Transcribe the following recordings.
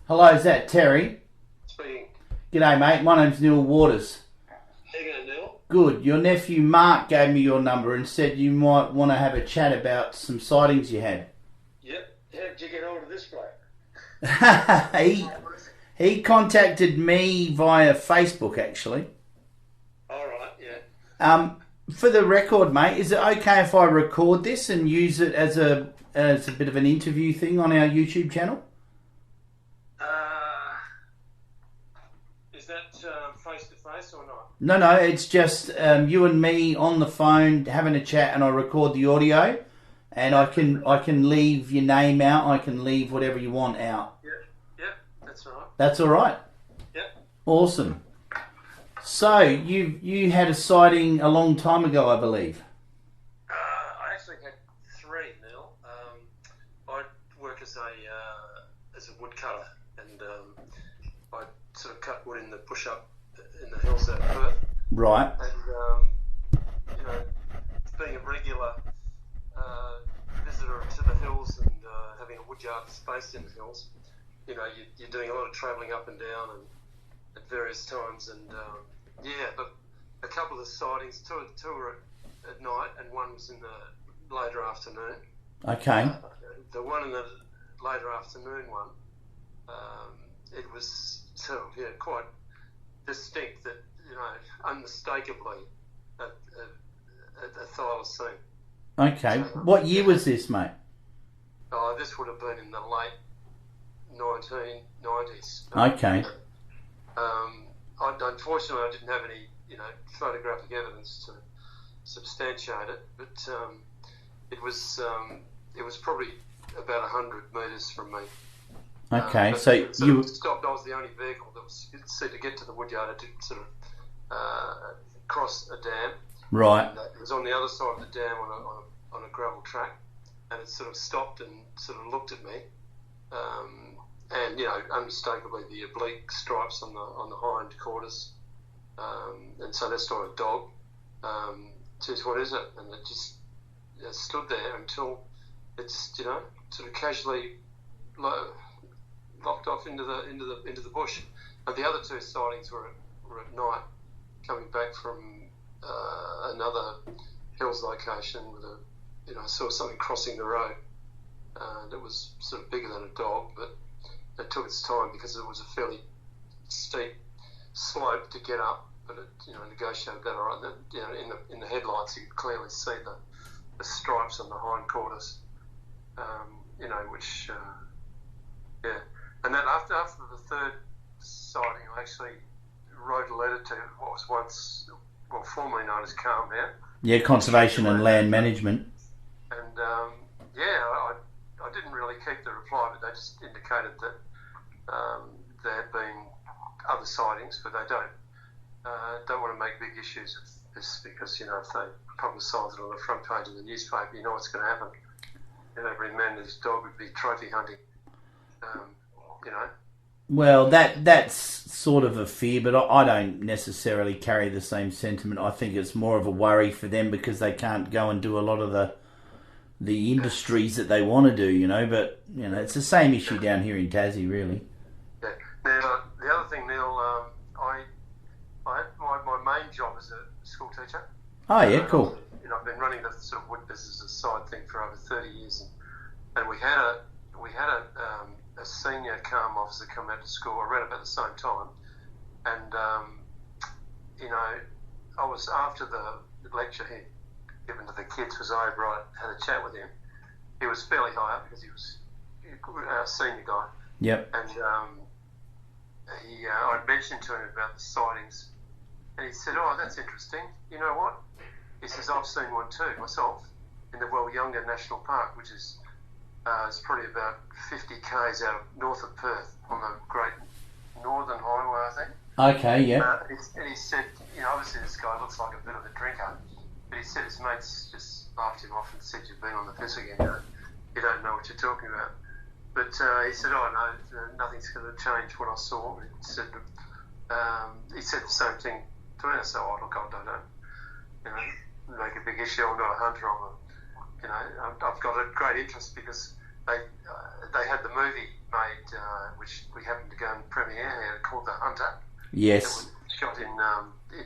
Hello, is that Terry? Speaking. G'day, mate. My name's Neil Waters. How you going, Neil? Good. Your nephew Mark gave me your number and said you might want to have a chat about some sightings you had. Yep. How did you get hold of this bloke? he contacted me via Facebook, actually. All right, yeah. For the record, mate, is it okay if I record this and use it as a bit of an interview thing on our YouTube channel? Is that face to face or not? No, it's just you and me on the phone having a chat, and I record the audio, and I can leave your name out. I can leave whatever you want out. Yep, that's all right. That's all right. Yep. Awesome. So you had a sighting a long time ago, I believe. I actually had three, Neil. I work as a woodcutter, and I sort of cut wood in the bush up in the hills out of Perth. Right. And being a regular visitor to the hills and having a woodyard space in the hills, you're doing a lot of travelling up and down and at various times, and but a couple of the sightings, two were at night and one was in the later afternoon. Okay. The one in the later afternoon one, it was quite distinct, that unmistakably a thylacine. Okay. What year was this, mate? This would have been in the late 1990s. Okay. Unfortunately, I didn't have any, photographic evidence to substantiate it, but it was probably about 100 metres from me. Okay, so you stopped. I was the only vehicle that was to get to the woodyard. I did sort of cross a dam. Right. And it was on the other side of the dam on a gravel track, and it sort of stopped and sort of looked at me. And unmistakably the oblique stripes on the hind quarters, and so that's not a dog. Says, what is it? And it just stood there until it's sort of casually locked off into the bush. And the other two sightings were at night, coming back from another hills location with I saw something crossing the road, and it was sort of bigger than a dog, but it took its time because it was a fairly steep slope to get up, but it negotiated that all right. In the headlights you could clearly see the stripes on the hind quarters, which and then after the third sighting, I actually wrote a letter to what was formerly known as Calm Now. Yeah, Conservation and Land Management. And I didn't really keep the reply, but they just indicated that there had been other sightings, but they don't want to make big issues of this, because if they publicise it on the front page of the newspaper, you know what's going to happen. Every man and his dog would be trophy hunting. Well, that's sort of a fear, but I don't necessarily carry the same sentiment. I think it's more of a worry for them because they can't go and do a lot of the industries that they want to do, but it's the same issue down here in Tassie, really. Yeah. Now, the other thing, Neil, I my main job is a school teacher. Oh yeah, cool. I've been running the sort of wood business as a side thing for over 30 years, and we had a senior CALM officer come out to school around about the same time, and I was, after the lecture he'd given to the kids was over, I had a chat with him. He was fairly high up because he was a senior guy. Yep. And I'd mentioned to him about the sightings, and he said, "Oh, that's interesting. You know what?" He says, "I've seen one too myself in the Wellyunga National Park, which is it's probably about 50 k's out north of Perth on the Great Northern Highway, I think." Okay, yeah. And he said, obviously this guy looks like a bit of a drinker, but he said his mates just laughed him off and said, "You've been on the piss again. You don't know what you're talking about." But he said, "Oh no, nothing's going to change what I saw." He said the same thing to me. I said, "Oh look, I don't know, make a big issue. I'm not a hunter. I've got a great interest because they had the movie made, which we happened to go and premiere here, called The Hunter. Yes. It was shot in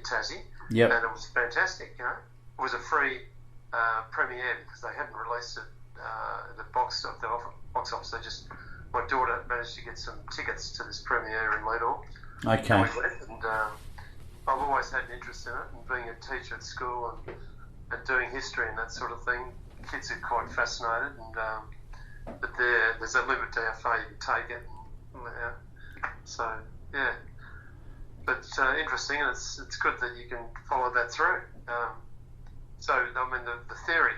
Tassie. Yep. And it was fantastic, you know. It was a free premiere because they hadn't released it the box office. My daughter managed to get some tickets to this premiere in Leadall. Okay. And we went, and I've always had an interest in it, and being a teacher at school and doing history and that sort of thing, kids are quite fascinated, and but there's a limit to how far you can take it. So, yeah. But interesting, and it's good that you can follow that through. So, I mean, the theory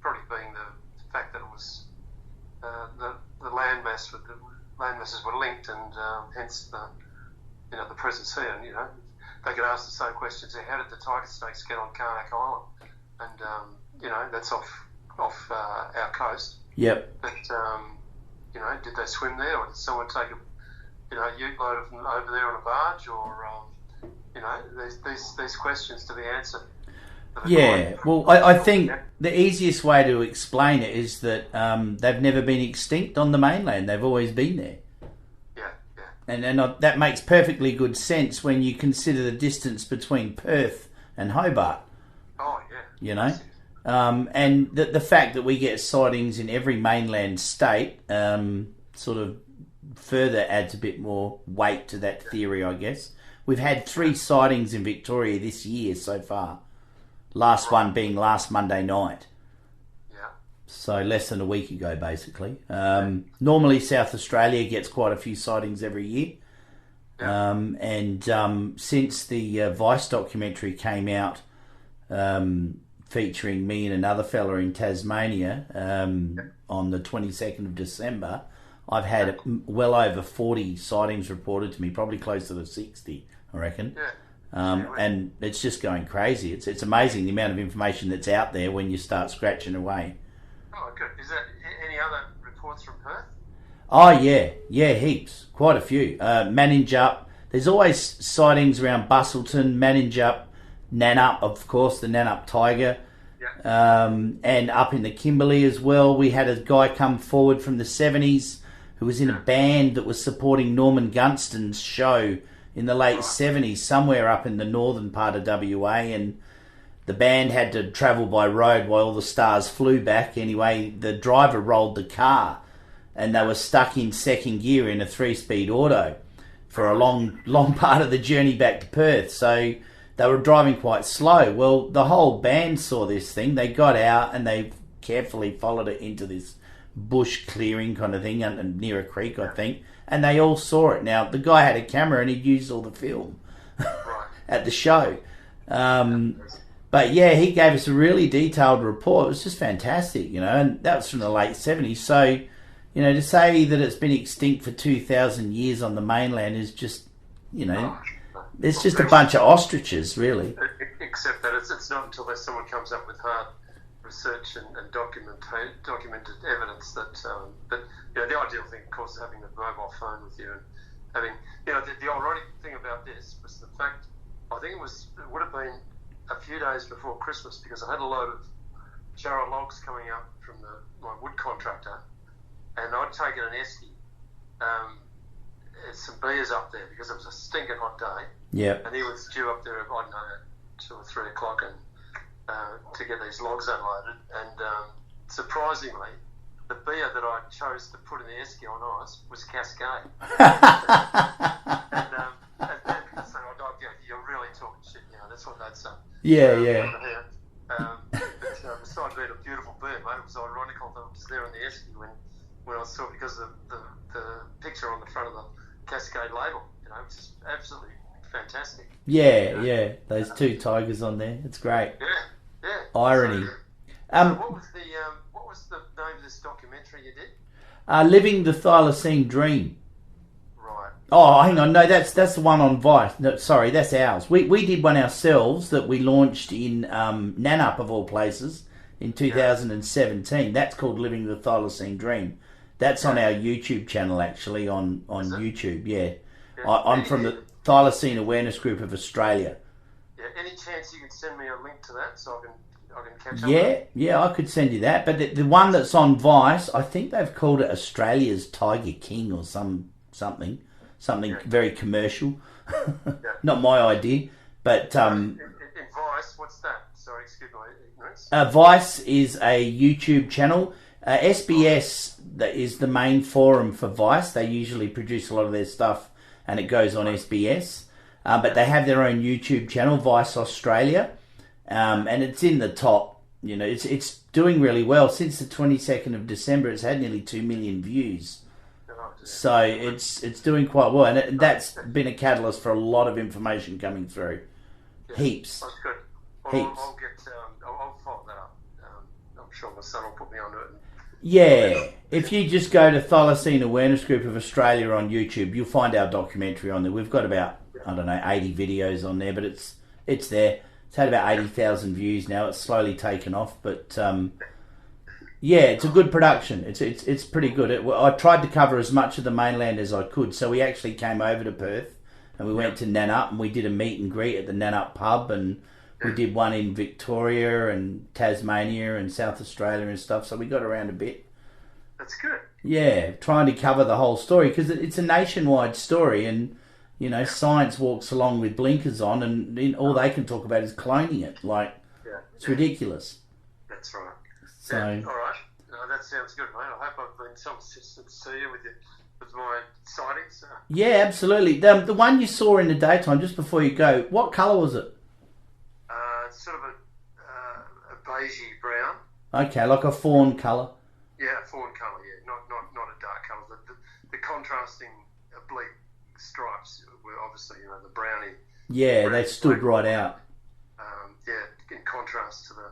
probably being the fact that it was the landmass with the landmasses were linked, and hence the presence here. And they could ask the same questions: how did the tiger snakes get on Karnak Island? And that's off our coast. Yep. But did they swim there, or did someone take a ute load of them over there on a barge, or these questions to be answered. Yeah, well, I think the easiest way to explain it is that they've never been extinct on the mainland. They've always been there. Yeah. And that makes perfectly good sense when you consider the distance between Perth and Hobart. Oh, yeah. And the fact that we get sightings in every mainland state sort of further adds a bit more weight to that theory, I guess. We've had 3 sightings in Victoria this year so far. Last one being last Monday night. Yeah. So less than a week ago, basically. Normally South Australia gets quite a few sightings every year. Yeah. And since the Vice documentary came out featuring me and another fella in Tasmania on the 22nd of December, I've had well over 40 sightings reported to me, probably closer to 60, I reckon. Yeah. And it's just going crazy. It's amazing the amount of information that's out there when you start scratching away. Oh, good. Is there any other reports from Perth? Oh, yeah, heaps. Quite a few. Maninjup. There's always sightings around Bustleton, Maninjup, Nannup, of course, the Nannup tiger. Yeah. And up in the Kimberley as well. We had a guy come forward from the 70s who was in a band that was supporting Norman Gunston's show in the late 70s, somewhere up in the northern part of WA, and the band had to travel by road while all the stars flew back. Anyway, the driver rolled the car, and they were stuck in second gear in a 3-speed auto for a long part of the journey back to Perth. So they were driving quite slow. Well, the whole band saw this thing. They got out and they carefully followed it into this bush clearing kind of thing near a creek, I think. And they all saw it. Now, the guy had a camera and he'd used all the film at the show. But yeah, he gave us a really detailed report. It was just fantastic, and that was from the late 70s. So, to say that it's been extinct for 2,000 years on the mainland is just, it's just a bunch of ostriches, really. Except that it's not until someone comes up with hard research and documented evidence that the ideal thing, of course, is having a mobile phone with you and having the ironic thing about this was the fact I think it would have been a few days before Christmas, because I had a load of jarrah logs coming up from my wood contractor, and I'd taken an esky, some beers up there because it was a stinking hot day. Yeah. And he was due up there at 2 or 3 o'clock and to get these logs unloaded, and surprisingly, the beer that I chose to put in the esky on ice was Cascade. and so I thought, you're really talking shit now. That's what they'd say. Yeah. Besides being a beautiful beer, mate, it was ironical that it was there in the esky when I saw it, because of the picture on the front of the Cascade label. It's just absolutely fantastic. Yeah. Those 2 tigers on there. It's great. Yeah. Irony. So what was the name of this documentary you did? Living the Thylacine Dream. Right. Oh, hang on. No, that's the one on Vice. No, sorry, that's ours. We did one ourselves that we launched in Nannup, of all places, in 2017. That's called Living the Thylacine Dream. That's on our YouTube channel, actually, on YouTube. Yeah. I'm from the Thylacine Awareness Group of Australia. Yeah. Any chance you can send me a link to that so I can I can catch up? Yeah, I could send you that. But the one that's on Vice, I think they've called it Australia's Tiger King or something very commercial. Not my idea, but in Vice, what's that? Sorry, excuse my ignorance. Vice is a YouTube channel. SBS is the main forum for Vice. They usually produce a lot of their stuff, and it goes on SBS. But they have their own YouTube channel, Vice Australia, and it's in the top. You know, it's doing really well. Since the 22nd of December, it's had nearly 2 million views. So it's doing quite well, and that's been a catalyst for a lot of information coming through. Yeah, Heaps. That's good. Well, Heaps. I'll follow that up. I'm sure my son will put me onto it. Yeah, if you just go to Thylacine Awareness Group of Australia on YouTube, you'll find our documentary on there. We've got about, 80 videos on there, but it's there. It's had about 80,000 views now. It's slowly taken off, but yeah, it's a good production. It's pretty good. I tried to cover as much of the mainland as I could, so we actually came over to Perth and we went to Nannup and we did a meet and greet at the Nannup pub, and we did one in Victoria and Tasmania and South Australia and stuff, so we got around a bit. That's good. Yeah, trying to cover the whole story because it's a nationwide story, and science walks along with blinkers on, and all they can talk about is cloning it. It's ridiculous. That's right. So, all right. No, that sounds good, mate. I hope I've been some assistance to you with my sightings. Yeah, absolutely. The one you saw in the daytime, just before you go, what colour was it? It's sort of a beigey brown. Okay, like a fawn colour. Yeah, fawn colour. Yeah, not a dark colour. The contrasting oblique stripes were obviously the brownie. Yeah, they stood right out. Yeah, in contrast to the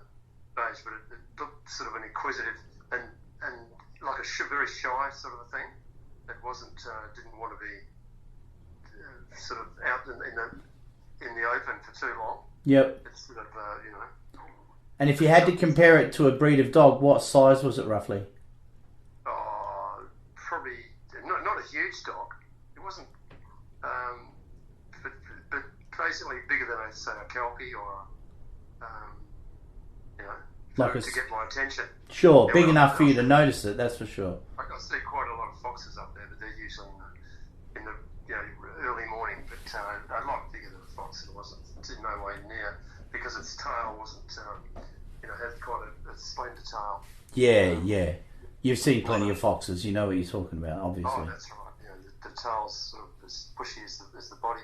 beige, but it looked sort of an inquisitive and like a very shy sort of a thing. It wasn't didn't want to be sort of out in the open for too long. Yep. It's sort of And if you had to compare it to a breed of dog, what size was it roughly? Probably not a huge dog. It wasn't, but basically bigger than say a kelpie or to get my attention. Sure, big enough for you to notice it. That's for sure. I see quite a lot of foxes up there, but they're usually in the early morning. But a lot bigger than a fox. It's in no way near, because its tail wasn't had quite a slender tail. Yeah. You've seen plenty of foxes. You know what you're talking about, obviously. Oh, that's right. The tail's sort of as bushy as the body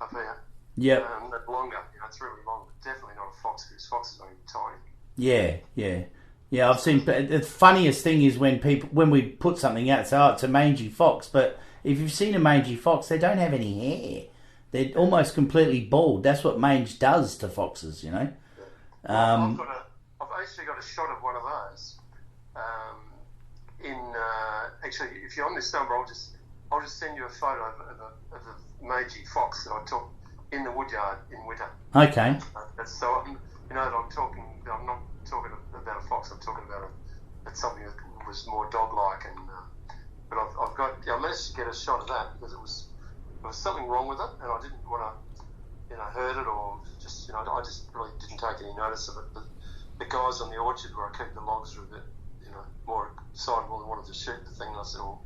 up here. Yep. Longer. It's really long, but definitely not a fox, because foxes are tiny. Yeah. I've seen. The funniest thing is when we put something out, say, it's a mangy fox. But if you've seen a mangy fox, they don't have any hair. They're almost completely bald. That's what mange does to foxes, I've actually got a shot of one of those. Actually, if you're on this number, I'll just send you a photo of a mangy fox that I took in the woodyard in winter. Okay. So that I'm not talking about a fox. I'm talking about something that was more dog-like, but I managed to get a shot of that because there was something wrong with it, and I didn't want to hurt it, or just I just really didn't take any notice of it. But the guys on the orchard where I keep the logs were a bit more excitable and wanted to shoot the thing, and I said, well,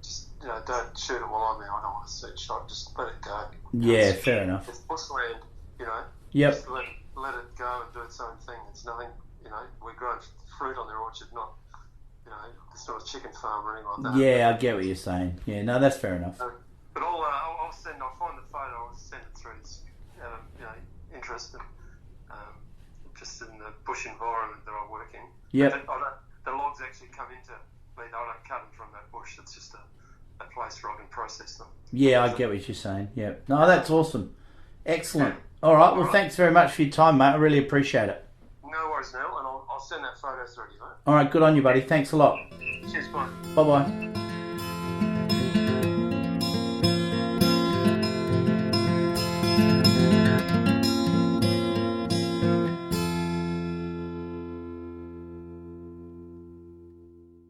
just don't shoot it while I'm there. I don't want to see it shot. Just let it go. Yeah, fair enough. It's bushland, Yep. Just let it go and do its own thing. It's nothing, we're growing fruit on their orchard, not, it's not a chicken farm or anything like that. Yeah, I get what you're saying. Yeah, no, that's fair enough. But I'll find the photo, I'll send it through this, interest and just in the bush environment that I work in. Yep. The logs actually come into me. I don't cut them from that bush. It's just a place where I can process them. Yeah, I get what you're saying. Yeah. No, that's awesome. Excellent. All right. Well, thanks very much for your time, mate. I really appreciate it. No worries, Neil, and I'll send that photo through to you, mate. All right. Good on you, buddy. Thanks a lot. Cheers, bye. Bye-bye.